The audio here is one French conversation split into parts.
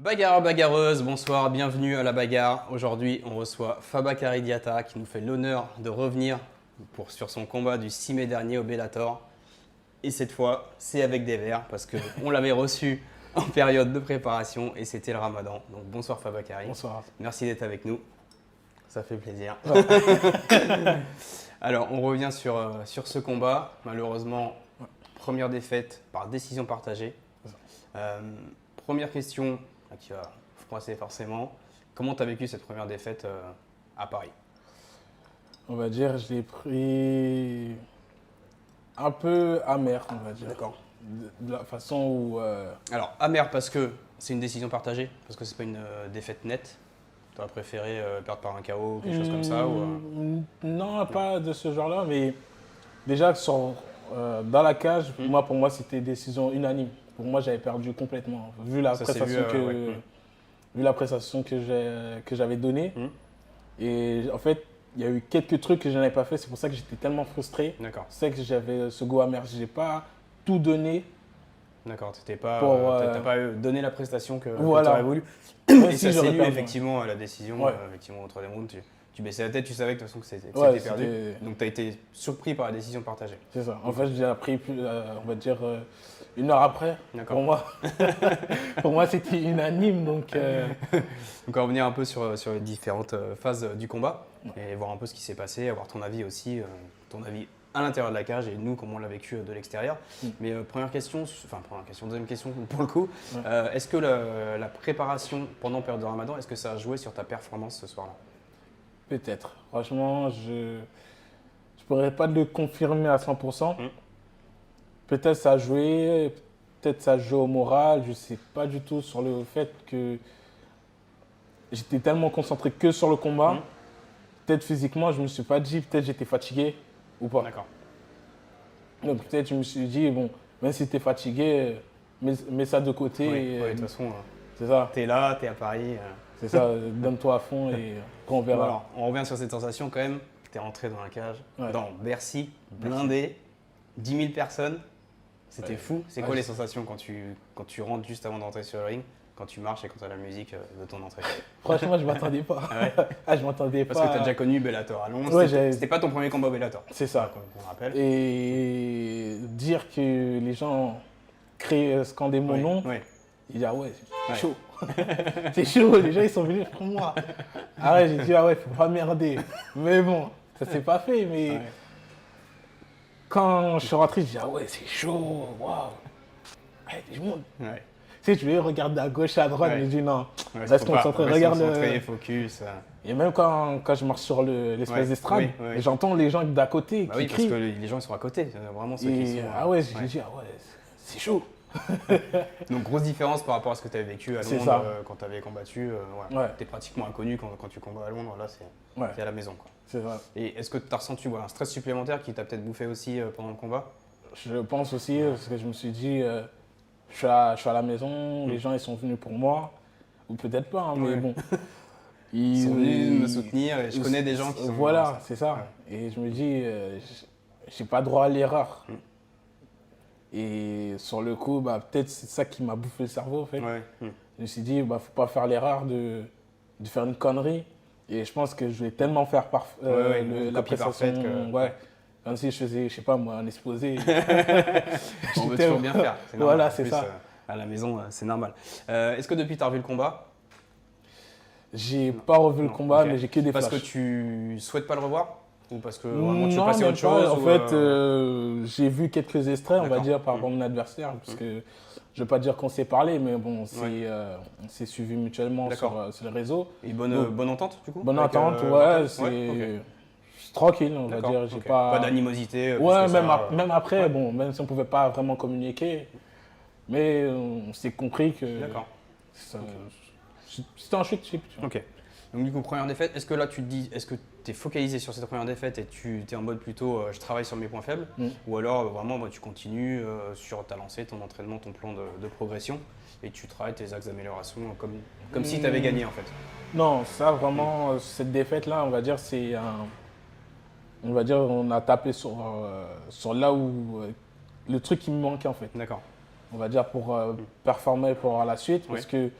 Bagarreur, bagarreuse, bonsoir, bienvenue à la bagarre. Aujourd'hui, on reçoit Fabakary Diatta qui nous fait l'honneur de revenir sur son combat du 6 mai dernier au Bellator. Et cette fois, c'est avec des verres parce qu'on l'avait reçu en période de préparation et c'était le Ramadan. Donc bonsoir Fabakary. Bonsoir. Merci d'être avec nous. Ça fait plaisir. Ouais. Alors, on revient sur ce combat. Malheureusement, première défaite par décision partagée. Première question qui va froisser forcément. Comment tu as vécu cette première défaite à Paris? On va dire, je l'ai pris un peu amer, on va dire. D'accord. De la façon où... Alors, amer parce que c'est une décision partagée, parce que c'est pas une défaite nette. Tu aurais préféré perdre par un KO ou quelque chose comme ça Non, pas de ce genre-là, mais déjà dans la cage, pour moi, c'était décision unanime. Pour moi, j'avais perdu complètement, vu la prestation que j'avais donnée. Et en fait, il y a eu quelques trucs que je n'avais pas fait, c'est pour ça que j'étais tellement frustré. D'accord. C'est que j'avais ce goût amer, je n'ai pas tout donné. D'accord, tu n'as pas, donné la prestation que tu aurais voulu. Ouais, et si, ça s'est vu perdu, effectivement à la décision, Ouais. Effectivement, au troisième round, tu baissais la tête, tu savais que de toute façon que c'était perdu. Donc tu as été surpris par la décision partagée. C'est ça. En fait, j'ai appris, on va dire, une heure après. D'accord. Pour moi, c'était unanime. Donc, on va revenir un peu sur les différentes phases du combat et voir un peu ce qui s'est passé, avoir ton avis aussi, ton avis à l'intérieur de la cage et nous, comment on l'a vécu de l'extérieur. Mais première question, deuxième question pour le coup. Est-ce que la préparation pendant la période de Ramadan, est-ce que ça a joué sur ta performance ce soir-là? Peut-être. Franchement, je ne pourrais pas le confirmer à 100%. Peut-être ça a joué, peut-être ça joue au moral. Je ne sais pas du tout sur le fait que j'étais tellement concentré que sur le combat. Peut-être physiquement, je ne me suis pas dit, peut-être j'étais fatigué ou pas. D'accord. Donc peut-être je me suis dit, bon, même si tu es fatigué, mets ça de côté. Oui, de toute façon, c'est ça. Tu es là, tu es à Paris. C'est ça, donne-toi à fond et on verra. Alors, on revient sur cette sensation quand même. Tu es rentré dans la cage, dans Bercy, blindé, 10 000 personnes. C'était fou. C'est quoi les sensations quand tu rentres juste avant d'entrer sur le ring, quand tu marches et quand tu as la musique de ton entrée? Franchement, je ne m'attendais pas. Je m'attendais pas. Parce que tu as déjà connu Bellator à Londres. C'était pas ton premier combat au Bellator. C'est ça. On rappelle. Et dire que les gens scandaient mon nom, ils disent ouais, c'est chaud. C'est chaud, les gens ils sont venus pour moi. J'ai dit faut pas merder. Mais bon, ça s'est pas fait. Mais quand je suis rentré, je dis c'est chaud, waouh. Du monde. Tu sais, tu veux regarder à gauche, à droite, mais je dis non, reste concentré, regarde. Focus. Et même quand je marche sur l'espèce d'estrade, j'entends les gens d'à côté qui crient. Parce que les gens ils sont à côté, vraiment ceux qui sont. J'ai dit c'est chaud. Donc grosse différence par rapport à ce que tu avais vécu à Londres quand tu avais combattu. Tu es pratiquement inconnu quand tu combats à Londres, là c'est à la maison. C'est vrai. Et est-ce que tu as ressenti un stress supplémentaire qui t'a peut-être bouffé aussi pendant le combat? Je pense aussi, parce que je me suis dit, je suis à la maison, les gens ils sont venus pour moi, ou peut-être pas, mais bon. Ils sont venus me soutenir et je connais des gens qui sont Voilà, c'est ça. Et je me dis, j'ai pas droit à l'erreur. Et sur le coup, peut-être c'est ça qui m'a bouffé le cerveau en fait. Je me suis dit, faut pas faire l'erreur de faire une connerie. Et je pense que je vais tellement faire la prestation. Comme si je faisais, je sais pas moi, un exposé. On veut toujours bien faire. Voilà, c'est ça. À la maison, c'est normal. Est-ce que depuis tu as revu le combat? J'ai pas revu le combat, mais j'ai que des flashs. Parce que tu souhaites pas le revoir? Ou parce que vraiment tu veux passer à autre chose? En fait, j'ai vu quelques extraits, on va dire, par rapport à mon adversaire. Parce que je ne veux pas dire qu'on s'est parlé, mais bon, on s'est suivi mutuellement sur les réseaux. Et bonne entente du coup? Bonne entente, c'est tranquille, on va dire. J'ai pas d'animosité. Même après, bon, même si on ne pouvait pas vraiment communiquer, mais on s'est compris que c'était un chute. Ok. Donc du coup, première défaite, est-ce que là tu te dis, est-ce que tu es focalisé sur cette première défaite et tu es en mode plutôt je travaille sur mes points faibles ou alors vraiment tu continues sur ta lancée, ton entraînement, ton plan de progression et tu travailles tes axes d'amélioration comme si tu avais gagné en fait? Non, ça vraiment, cette défaite-là, on va dire, on a tapé sur là où le truc qui me manquait en fait. D'accord. On va dire pour performer pour la suite parce que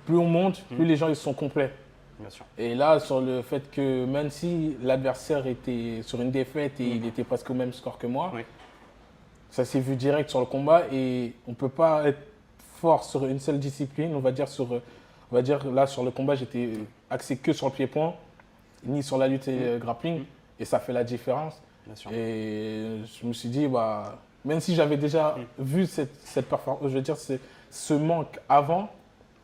plus on monte, plus les gens ils sont complets. Bien sûr. Et là, sur le fait que même si l'adversaire était sur une défaite et il était presque au même score que moi, ça s'est vu direct sur le combat et on ne peut pas être fort sur une seule discipline. On va dire là, sur le combat, j'étais axé que sur le pied-point, ni sur la lutte et le grappling. Et ça fait la différence. Bien sûr. Et je me suis dit, bah, même si j'avais déjà vu cette performance, je veux dire, ce manque avant.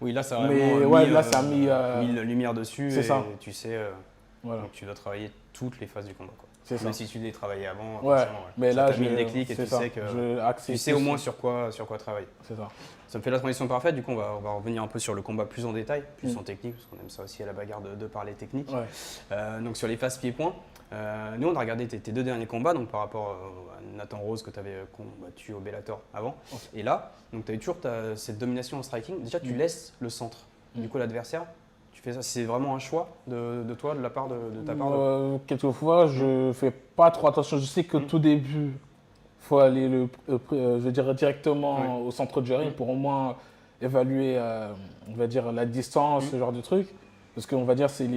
Oui, là, ça a Mais vraiment ouais, mis, là, ça a mis la lumière dessus. c'est et ça. Tu sais, Voilà. donc tu dois travailler toutes les phases du combat. C'est ça. Même si tu les travaillais avant, Ouais, forcément, mais ça là, t'a mis le déclic et tu sais que tu sais au moins sur quoi travailler. C'est ça. Ça me fait la transition parfaite. Du coup, on va revenir un peu sur le combat plus en détail, plus en technique, parce qu'on aime ça aussi à la bagarre de parler technique. Ouais. Donc sur les phases pieds-points, nous on a regardé tes 2 derniers combats, donc par rapport à Nathan Rose que tu avais combattu au Bellator avant. Et là, donc tu as eu toujours cette domination en striking. Déjà, tu laisses le centre. Du coup, l'adversaire, tu fais ça. C'est vraiment un choix de toi, de la part de ta part. Quelquefois, je fais pas trop attention. Je sais que tout début, il faut aller je veux dire, directement au centre de ring pour au moins évaluer on va dire, la distance, ce genre de truc. Parce qu'on va dire c'est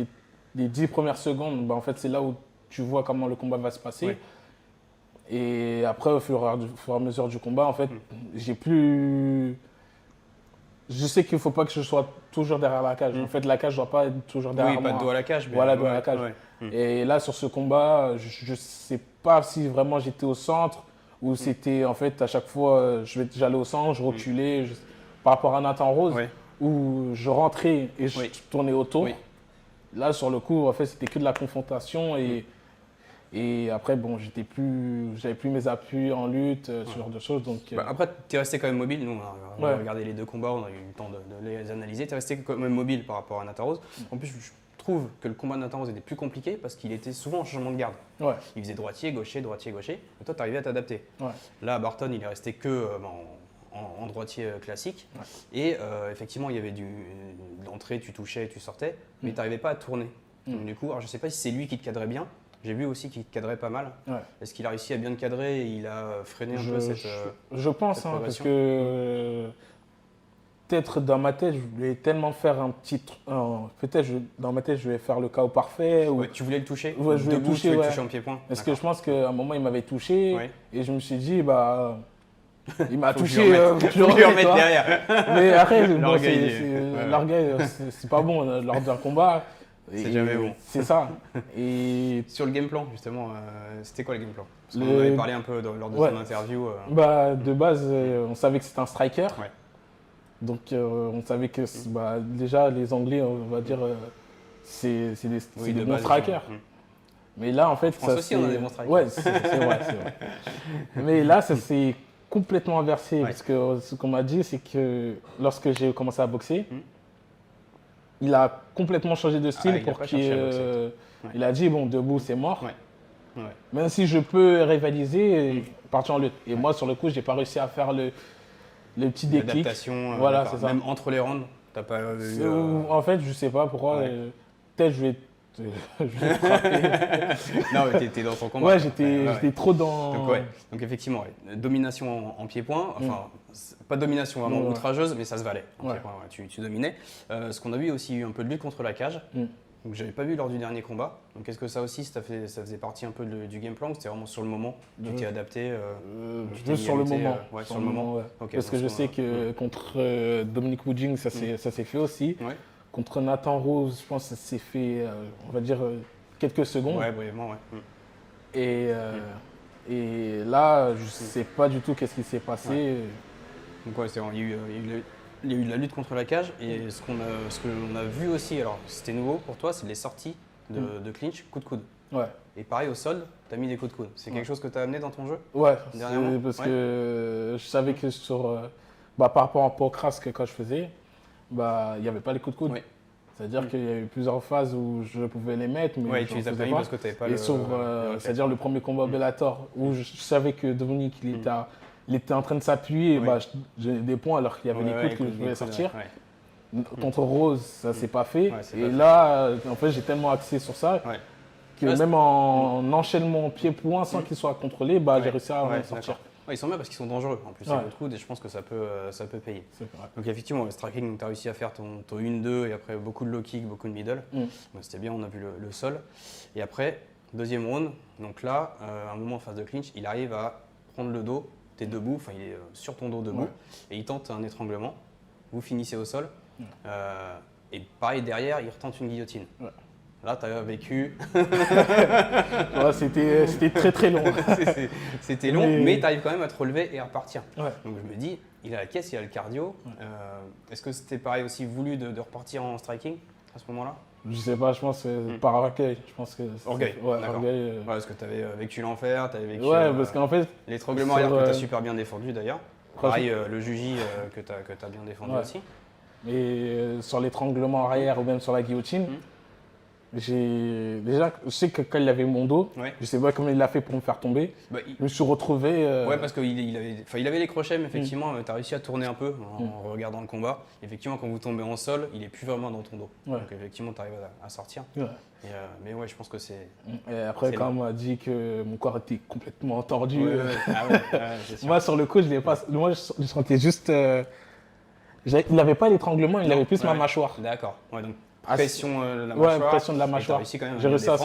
les 10 premières secondes, bah, en fait, c'est là où tu vois comment le combat va se passer. Ouais. Et après, au fur et à mesure du combat, en fait, j'ai plus. Je sais qu'il ne faut pas que je sois toujours derrière la cage. En fait, la cage ne doit pas être toujours derrière moi. Oui, pas de dos à la cage. Mais voilà, dos à la cage. Et là, sur ce combat, je ne sais pas si vraiment j'étais au centre ou c'était en fait à chaque fois, j'allais au centre, je reculais. Par rapport à Nathan Rose, où je rentrais et je tournais autour. Là, sur le coup, en fait, c'était que de la confrontation et après, bon, j'avais plus mes appuis en lutte, ce genre de choses. Donc, après, tu es resté quand même mobile. Nous, on a regardé les 2 combats, on a eu le temps de les analyser. Tu es resté quand même mobile par rapport à Nathan Rose. En plus, je trouve que le combat de Nathan Rose était plus compliqué parce qu'il était souvent en changement de garde. Il faisait droitier, gaucher, droitier, gaucher. Et toi, tu arrivais à t'adapter. Là, à Barton, il est resté que en droitier classique. Et effectivement, il y avait l'entrée, tu touchais, tu sortais, mais tu n'arrivais pas à tourner. Donc, du coup, alors, je ne sais pas si c'est lui qui te cadrait bien. J'ai vu aussi qu'il te cadrait pas mal. Est-ce qu'il a réussi à bien te cadrer et il a freiné un peu cette. Je pense, parce que peut-être dans ma tête, je voulais tellement faire un petit. Peut-être dans ma tête, je vais faire le KO parfait. Ou... tu voulais le toucher. Je voulais le toucher, tu voulais le toucher en pied-point. Parce que je pense qu'à un moment, il m'avait touché et je me suis dit, bah. Il m'a touché. Tu lui remettre derrière. Mais après, l'orgueil, c'est pas bon lors d'un combat. C'est jamais bon. C'est ça. Et sur le game plan, justement, c'était quoi le game plan? Parce qu'on en avait parlé un peu lors de ton interview. Bah, de base, on savait que c'était un striker. Donc, on savait que déjà, les Anglais, on va dire, c'est des bons strikers. Mais là, en fait, France aussi, on a des bons strikers. Ouais, c'est vrai. Mais là, ça s'est complètement inversé. Parce que ce qu'on m'a dit, c'est que lorsque j'ai commencé à boxer, il a complètement changé de style pour il a dit, bon, debout, c'est mort. Même si je peux rivaliser, partir en lutte. Et moi, sur le coup, je n'ai pas réussi à faire le petit déclic. L'adaptation, voilà, c'est ça. Même entre les rounds, t'as pas eu… En fait, je ne sais pas pourquoi. Peut-être je vais frapper. Non, mais t'es dans ton combat. Ouais, j'étais trop dans… Donc effectivement, domination en pied-point. Enfin, pas domination vraiment outrageuse, mais ça se valait. En pied-point, tu dominais. Ce qu'on a vu aussi, un peu de lutte contre la cage. Donc j'avais pas vu lors du dernier combat. Donc est-ce que ça aussi, ça faisait partie un peu du game plan ou c'était vraiment sur le moment? Tu t'es adapté juste sur le moment. Sur le moment. Parce que je sais que contre Dominic Woodjing, ça s'est fait aussi. Contre Nathan Rose, je pense que ça s'est fait, on va dire, quelques secondes. Ouais, brièvement, Et là, je ne sais pas du tout qu'est-ce qui s'est passé. Donc il y a eu de la lutte contre la cage et ce que l'on a vu aussi, alors c'était nouveau pour toi, c'est les sorties de clinch, coup de coude. Et pareil au sol, tu as mis des coups de coude. C'est quelque chose que tu as amené dans ton jeu? Ouais, parce que je savais que par rapport à Pocras, quand je faisais, il n'y avait pas les coups de coude. C'est-à-dire qu'il y a eu plusieurs phases où je pouvais les mettre, mais je ne faisais pas. Parce que tu n'avais pas c'est-à-dire le premier combat Bellator, où je savais que Dominique il était en train de s'appuyer, j'ai des points alors qu'il y avait les coudes que je voulais sortir. Contre Rose, ça ne s'est pas fait. Et là, en fait, j'ai tellement axé sur ça que même en enchaînement pied-point sans qu'il soit contrôlé, j'ai réussi à sortir. Ouais, ils sont bien parce qu'ils sont dangereux. En plus, c'est le coude et je pense que ça peut payer. Donc effectivement, le striking, tu as réussi à faire ton 1-2 et après beaucoup de low kick, beaucoup de middle. Donc c'était bien, on a vu le sol. Et après, deuxième round, donc là, à un moment en phase de clinch, il arrive à prendre le dos, tu es debout, enfin il est sur ton dos debout, et il tente un étranglement. Vous finissez au sol. Et pareil, derrière, il retente une guillotine. Là, tu as vécu. C'était très très long. C'était long, mais tu arrives quand même à te relever et à repartir. Donc je me dis, il a la caisse, il a le cardio. Est-ce que c'était pareil aussi voulu de repartir en striking à ce moment-là? Je sais pas, je pense par orgueil. Je pense que orgueil. Orgueil. Parce que tu avais vécu l'enfer, tu avais vécu parce qu'en fait, l'étranglement arrière que tu as super bien défendu d'ailleurs. Pareil, le juji que tu as bien défendu aussi. Et sur l'étranglement arrière ou même sur la guillotine, déjà, je sais que quand il avait mon dos, je sais pas comment il l'a fait pour me faire tomber. Je me suis retrouvé. Ouais, parce qu'il avait les crochets, mais effectivement, tu as réussi à tourner un peu en regardant le combat. Effectivement, quand vous tombez en sol, il est plus vraiment dans ton dos. Donc effectivement, tu arrives à sortir. Mais ouais, je pense que c'est. Et après, quand on m'a dit que mon corps était complètement tordu, moi sur le coup, moi, je sentais juste. Il n'avait pas l'étranglement, il avait plus ma mâchoire. D'accord. Ouais, donc pression de la mâchoire. Pression de la mâchoire. J'ai réussi à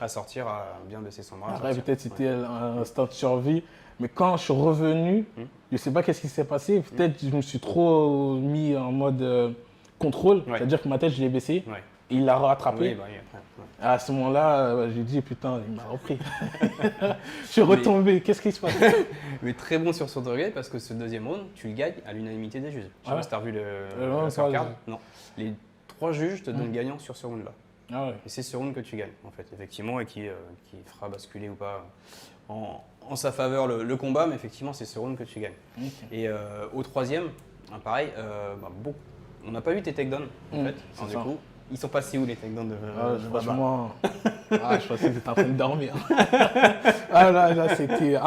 sortir. À bien baisser son bras. Après, peut-être c'était un instant de survie. Mais quand je suis revenu, je ne sais pas qu'est-ce qui s'est passé. Peut-être je me suis trop mis en mode contrôle. C'est-à-dire que ma tête, je l'ai baissée. Et il l'a rattrapé. À ce moment-là, j'ai dit, putain, il m'a repris. Je suis retombé. Qu'est-ce qui se passe? Mais très bon sur son orgueil parce que ce deuxième round, tu le gagnes à l'unanimité des juges. Je sais pas si tu as revu le scorecard. Non. Les 3 juges te donnent gagnant sur ce round-là. Et c'est ce round que tu gagnes, en fait, effectivement, et qui fera basculer ou pas en sa faveur le combat, mais effectivement, c'est ce round que tu gagnes. Et au troisième, pareil, on n'a pas vu tes takedowns, en fait. Alors, du coup, ils sont passés où les takedowns de franchement, je pensais que tu étais en train de dormir. Là, c'était.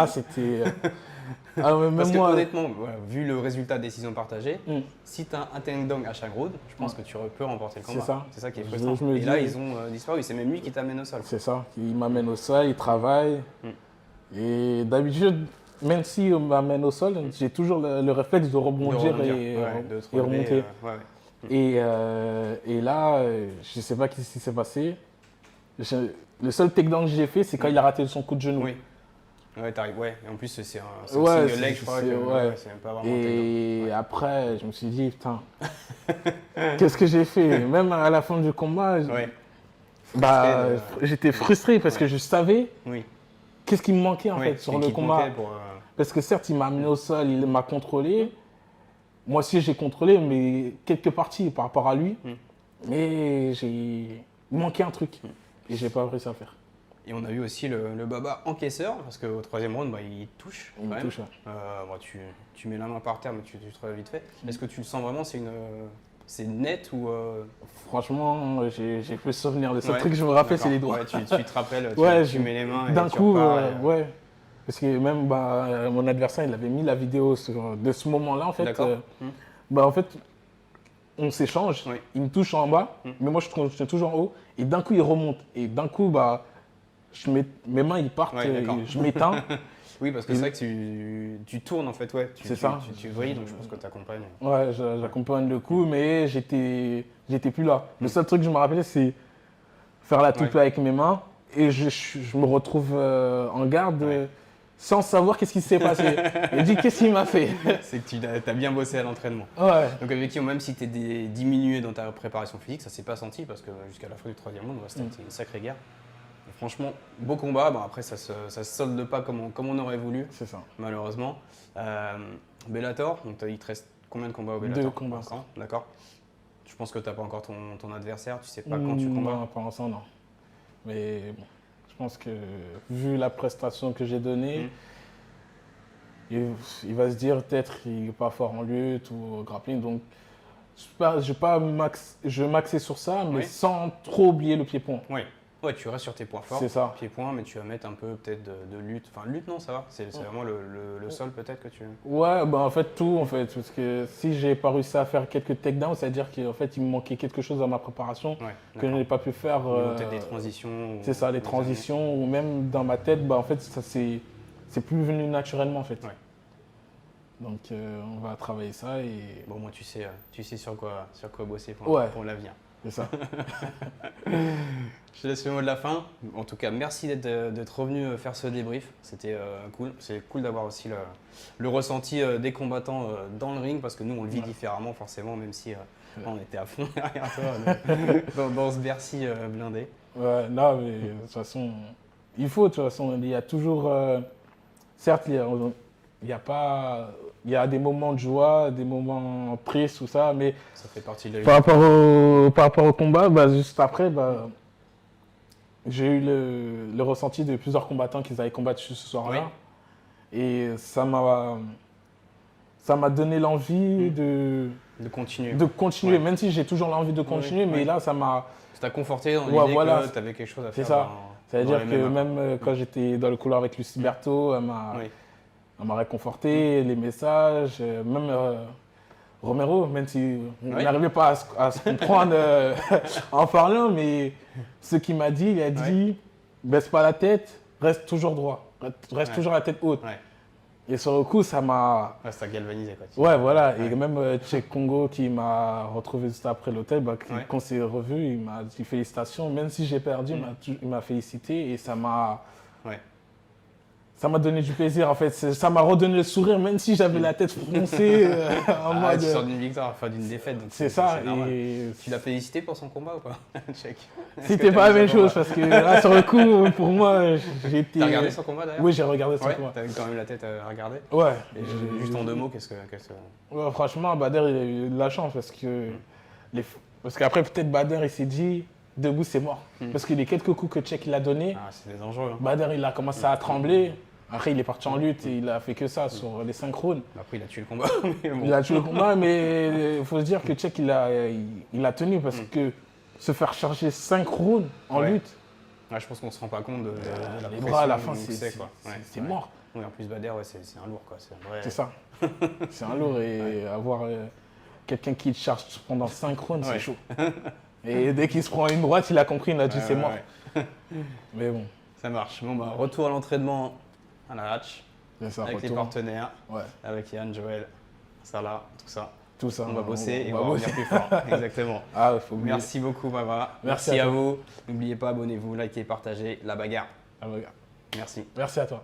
Parce que honnêtement, vu le résultat de décision partagée, si tu as un takedown à chaque round, je pense que tu peux remporter le combat. C'est ça qui est frustrant. Et là, ils ont disparu. C'est même lui qui t'amène au sol. C'est ça. Il m'amène au sol, il travaille. Et d'habitude, même s'il m'amène au sol, j'ai toujours le réflexe de rebondir et remonter. Et là, je ne sais pas ce qui s'est passé. Le seul takedown que j'ai fait, c'est quand il a raté son coup de genou. Ouais, t'arrives, et en plus c'est un single leg, je crois que c'est même pas vraiment. Et après, je me suis dit, putain, qu'est-ce que j'ai fait? Même à la fin du combat, j'étais frustré parce que je savais qu'est-ce qui me manquait en fait sur le combat. Parce que certes, il m'a amené au sol, il m'a contrôlé. Moi aussi, j'ai contrôlé, mais quelques parties par rapport à lui. Mais il manquait un truc et j'ai pas réussi à faire. Et on a vu aussi le Baba encaisseur, parce qu'au troisième round, il touche. Tu mets la main par terre, mais tu te relèves vite fait. Est-ce que tu le sens vraiment, c'est net ou Franchement, j'ai plus souvenir de ce truc que je me rappelle, c'est les doigts. Tu te rappelles, tu mets les mains et d'un coup, parce que même mon adversaire, il avait mis la vidéo de ce moment-là, en fait. En fait, on s'échange, il me touche en bas, mais moi je suis toujours en haut, et d'un coup il remonte, et d'un coup mes mains ils partent, je m'éteins. Oui, parce que c'est vrai que tu tournes en fait, tu vrilles, donc je pense que tu accompagnes. Ouais, j'accompagne le coup, mais j'étais plus là. Le seul truc que je me rappelais, c'est faire la toupée avec mes mains, et je me retrouve en garde. Sans savoir qu'est-ce qui s'est passé. Il dit qu'est-ce qu'il m'a fait. C'est que tu as bien bossé à l'entraînement. Donc effectivement, même si tu es diminué dans ta préparation physique, ça ne s'est pas senti parce que jusqu'à la fin du troisième round, c'était une sacrée guerre. Et franchement, beau combat. Après, ça se solde pas comme on aurait voulu. C'est ça. Malheureusement. Bellator, donc il te reste combien de combats au Bellator? 2 combats. D'accord. Je pense que tu n'as pas encore ton adversaire, tu sais pas quand tu combats? Non, pour l'instant, non. Mais bon. Je pense que, vu la prestation que j'ai donnée, il va se dire peut-être qu'il n'est pas fort en lutte ou au grappling. Donc, je vais m'axer sur ça, mais sans trop oublier le pied-point. Ouais, tu restes sur tes points forts, c'est ça. Pied-point, mais tu vas mettre un peu peut-être de lutte. Enfin, lutte, non, ça va. C'est vraiment le sol peut-être que tu… Ouais, en fait, tout, en fait. Parce que si j'ai pas réussi à faire quelques takedowns, c'est-à-dire qu'en fait, il me manquait quelque chose dans ma préparation que je n'ai pas pu faire. Peut-être des transitions. C'est ça, les transitions, ou même dans ma tête, en fait, ça c'est plus venu naturellement, en fait. Donc, on va travailler ça et Bon, moi, tu sais sur quoi bosser Ouais. pour l'avenir. c'est ça. Je te laisse le mot de la fin. En tout cas, merci d'être revenu faire ce débrief. C'était cool. C'est cool d'avoir aussi le ressenti des combattants dans le ring parce que nous, on le vit différemment forcément, même si on était à fond derrière toi dans ce Bercy blindé. Ouais, non, mais de toute façon, il faut, de toute façon, il y a toujours. Certes, il y a pas. Il y a des moments de joie, des moments tristes, tout ça, mais Ça fait partie de la vie. par rapport au combat, bah, juste après, bah, j'ai eu le ressenti de plusieurs combattants qu'ils avaient combattu ce soir-là. Et ça m'a donné l'envie De continuer. de continuer, Ouais. même si j'ai toujours l'envie de continuer, mais ouais. là, ça m'a. Ça t'a conforté dans Ouais, l'idée voilà. que tu avais quelque chose à C'est faire. ça. C'est-à-dire dans que les MMA. même quand j'étais dans le couloir avec Lucie Berthaud, Oui. elle m'a réconforté, les messages, même Romero, même si on Oui. n'arrivait pas à se comprendre en parlant, mais ce qu'il m'a dit, il a dit baisse pas la tête, reste toujours droit, reste Ouais. toujours la tête haute. Ouais. Et sur le coup, ça m'a. Ouais, ça t'a galvanisé quoi. Ouais, voilà. Ouais. Et même Tchèque Congo qui m'a retrouvé juste après l'hôtel, bah, Ouais. quand on s'est revu, il m'a dit félicitations. Même si j'ai perdu, il m'a félicité et ça m'a. Ouais. Ça m'a donné du plaisir en fait, ça m'a redonné le sourire même si j'avais la tête froncée en mode. Tu sors d'une victoire, enfin d'une défaite. Donc C'est ça, normal. et Tu l'as félicité pour son combat ou pas? Check. c'était pas la même chose parce que là sur le coup, pour moi, j'ai été. T'as regardé son combat d'ailleurs? Oui, j'ai regardé son Ouais, combat. t'avais quand même la tête à regarder. Ouais. Et juste en 2 mots, qu'est-ce que. Ouais, franchement, Bader, il a eu de la chance parce que. Parce qu'après, peut-être Bader, il s'est dit, debout, c'est mort. Parce que les quelques coups que Tchèque il a donnés, Ah, c'était dangereux. Hein. Bader, il a commencé à trembler. Après, il est parti en lutte et il a fait que ça sur les 5 rounds. Après, il a tué le combat. Mais bon. Il a tué le combat, mais il faut se dire que Tchèque, il a tenu parce que se faire charger 5 rounds en Ouais. lutte, Ouais, je pense qu'on se rend pas compte de la les pression bras à la fin, que c'est quoi. Ouais, c'est ouais. mort. Oui, en plus, Bader, ouais, c'est un lourd quoi. C'est un vrai. C'est ça. C'est un lourd et avoir quelqu'un qui te charge pendant 5 rounds, Ouais. c'est chaud. Et dès qu'il se prend une droite, il a compris, il a dit Ouais, c'est ouais, mort. ouais. Mais bon, Ça marche. Bon, bah, retour à l'entraînement à la hatch c'est ça. avec les retour. partenaires, Ouais, avec Yann, Joël, Salah, tout ça. tout ça. On va bosser et va on va bosser. revenir plus fort. Exactement. Ah, faut oublier. Merci beaucoup, Baba. Merci Merci à à toi. vous. N'oubliez pas, abonnez-vous, likez, partagez. La bagarre. Ah, regarde. Merci. Merci à toi.